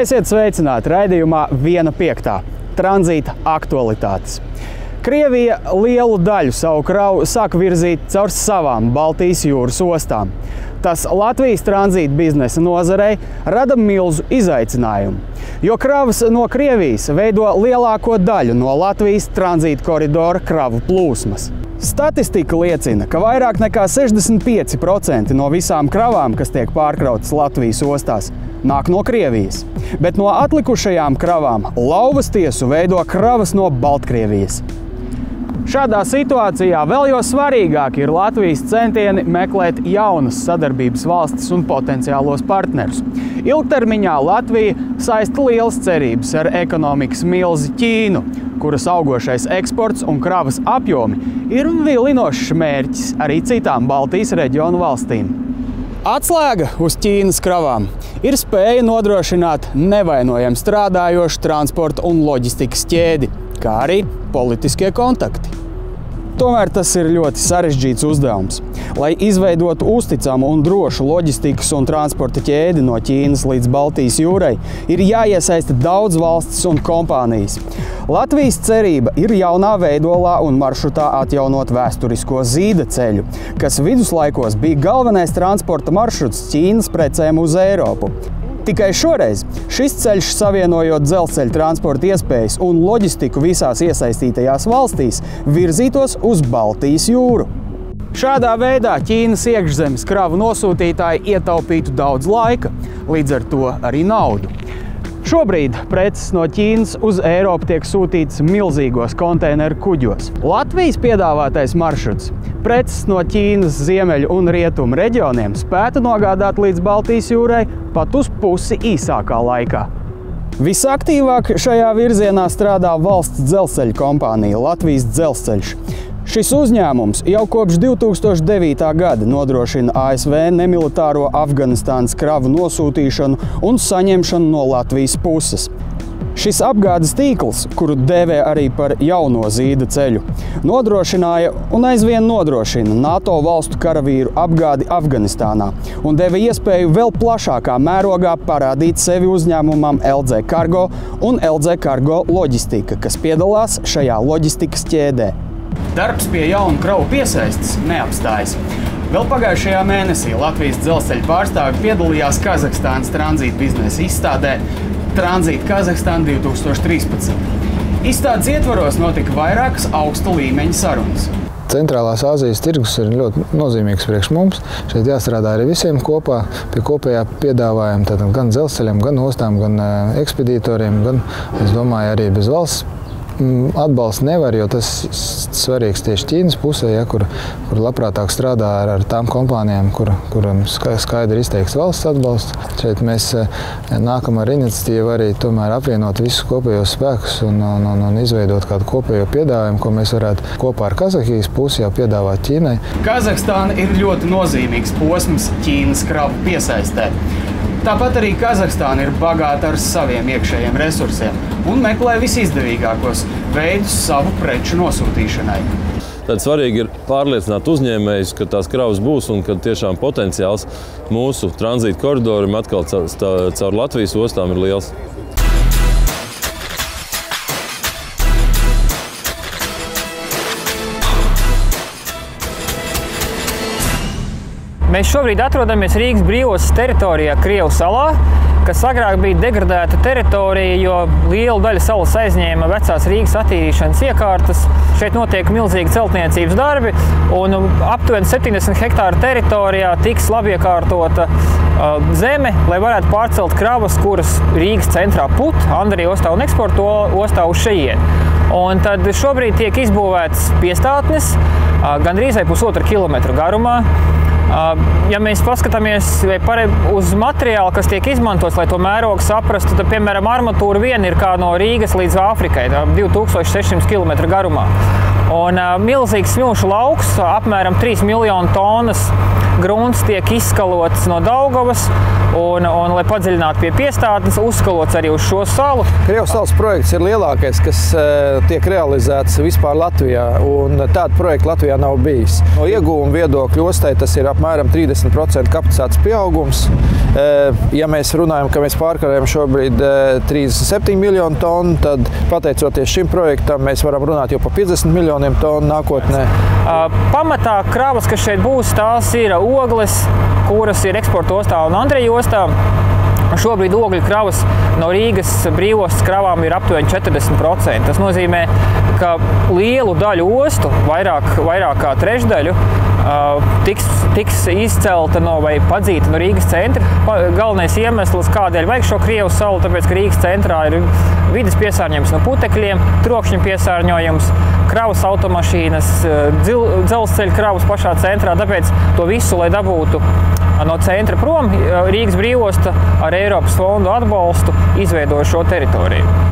Esiet sveicināti raidījumā 1/5 tranzīta aktualitātes. Krievija lielu daļu savu kravu sāk virzīt caur savām Baltijas jūras ostām. Tas Latvijas tranzīta biznesa nozarei rada milzu izaicinājumu, jo kravas no Krievijas veido lielāko daļu no Latvijas tranzīta koridora kravu plūsmas. Statistika liecina, ka vairāk nekā 65% no visām kravām, kas tiek pārkrautas Latvijas ostās, nāk no Krievijas, bet no atlikušajām kravām lauvas tiesu veido kravas no Baltkrievijas. Šādā situācijā vēl jo svarīgāk ir Latvijas centieni meklēt jaunas sadarbības valstis un potenciālos partnerus. Ilgtermiņā Latvija saista lielas cerības ar ekonomikas milzi Ķīnu, kuras augošais eksports un kravas apjomi ir vilinošs mērķis arī citām Baltijas reģionu valstīm. Atslēga uz Ķīnas kravām ir spēja nodrošināt nevainojami strādājošu transporta un loģistikas ķēdi, kā arī politiskie kontakti. Tomēr tas ir ļoti sarežģīts uzdevums. Lai izveidotu uzticamu un drošu loģistikas un transporta ķēdi no Ķīnas līdz Baltijas jūrai, ir jāiesaista daudz valstis un kompānijas. Latvijas cerība ir jaunā veidolā un maršrutā atjaunot vēsturisko Zīda ceļu, kas viduslaikos bija galvenais transporta maršruts Ķīnas precēm uz Eiropu. Tikai šoreiz šis ceļš, savienojot dzelzceļa transporta iespējas un loģistiku visās iesaistītajās valstīs, virzītos uz Baltijas jūru. Šādā veidā Ķīnas iekšzemes kravu nosūtītāji ietaupītu daudz laika, līdz ar to arī naudu. Šobrīd preces no Ķīnas uz Eiropu tiek sūtītas milzīgos konteineru kuģos. Latvijas piedāvātais maršruts preces no Ķīnas ziemeļu un rietumu reģioniem spētu nogādāt līdz Baltijas jūrai pat uz pusi īsākā laikā. Visaktīvāk šajā virzienā strādā valsts dzelzceļa kompānija Latvijas dzelzceļš. Šis uzņēmums jau kopš 2009. gada nodrošina ASV nemilitāro Afganistānas kravu nosūtīšanu un saņemšanu no Latvijas puses. Šis apgādes tīkls, kuru dēvē arī par jauno Zīda ceļu, nodrošināja un aizvien nodrošina NATO valstu karavīru apgādi Afganistānā un deva iespēju vēl plašākā mērogā parādīt sevi uzņēmumam LZ Cargo un LZ Cargo Loģistika, kas piedalās šajā loģistikas ķēdē. Darbs pie jaunu kravu piesaistes neapstājas. Vēl pagājušajā mēnesī Latvijas dzelzceļa pārstāvi piedalījās Kazahstānas tranzīta biznesa izstādē Tranzīta Kazahstāna 2013. Izstādes ietvaros notika vairākas augsta līmeņa sarunas. Centrālās Āzijas tirgus ir ļoti nozīmīgs priekš mums. Šeit jāstrādā arī visiem kopā pie kopējā piedāvājuma, tātad gan dzelzceļam, gan ostām, gan ekspedītoriem, gan, es domāju, arī bez valsts atbalsts nevar, jo tas svarīgs tieši Ķīnas pusē, ja, kur labprātāk strādā ar tām kompānijām, kuram skaidri izteikts valsts atbalsts. Šeit mēs nākam ar iniciatīvu arī tomēr apvienot visus kopējos spēkus un izveidot kādu kopējo piedāvājumu, ko mēs varētu kopā ar Kazahijas pusi jau piedāvāt Ķīnai. Kazahstāna ir ļoti nozīmīgs posms Ķīnas kravu piesaistē. Tāpat arī Kazahstāna ir bagāta ar saviem iekšējiem resursiem un meklē visizdevīgākos veidus savu preču nosūtīšanai. Tad svarīgi ir pārliecināt uzņēmējus, ka tās kravas būs un ka tiešām potenciāls mūsu tranzīta koridoram atkal caur Latvijas ostām ir liels. Mēs šobrīd atrodamies Rīgas brīvostas teritorijā Krievu salā, kas agrāk bija degradēta teritorija, jo lielu daļu salas aizņēma vecās Rīgas attīrīšanas iekārtas. Šeit notiek milzīgi celtniecības darbi, un aptuveni 70 hektāru teritorijā tiks labi iekārtota zeme, lai varētu pārcelt kravas, kuras Rīgas centrā put, Andrija ostā un eksporta ostā uz šejieni. Un tad šobrīd tiek izbūvētas piestātnes gandrīz 1,5 kilometru garumā. Ja mēs paskatāmies uz materiālu, kas tiek izmantots, lai to mērogu saprastu, tad, piemēram, armatūra viena ir kā no Rīgas līdz Āfrikai, 2600 km garumā. Un milzīgs smilšu lauks, apmēram 3 miljonu tonnas grunts tiek izskalots no Daugavas un lai padziļinātu pie piestātnes, uzskalots arī uz šo salu. Krievijas salas projekts ir lielākais, kas tiek realizēts vispār Latvijā, un tādu projektu Latvijā nav bijis. No ieguvuma viedokļa ostai tas ir apmēram 30% kapacitātes pieaugums. Ja mēs runājam, ka mēs pārkarējam šobrīd 37 miljonu tonu, tad pateicoties šim projektam mēs varam runāt jau par 50 miljoniem tonu nākotnē. Pamatā kravas, kas šeit būs, tās ir ogles, kuras ir eksporta ostā un Andreja ostā. Šobrīd ogļu kravas no Rīgas brīvostas kravām ir aptuveni 40%. Tas nozīmē, ka lielu daļu ostu, vairāk kā trešdaļu, tiks izcelta vai padzīta no Rīgas centra. Galvenais iemesls, kādēļ vajag šo Krievijas salu, tāpēc, ka Rīgas centrā ir vides piesārņojums no putekļiem, trokšņa piesārņojums, kravas automašīnas, dzelzceļa kravas pašā centrā. Tāpēc to visu, lai dabūtu no centra prom, Rīgas brīvosta ar Eiropas fondu atbalstu izveidoja šo teritoriju.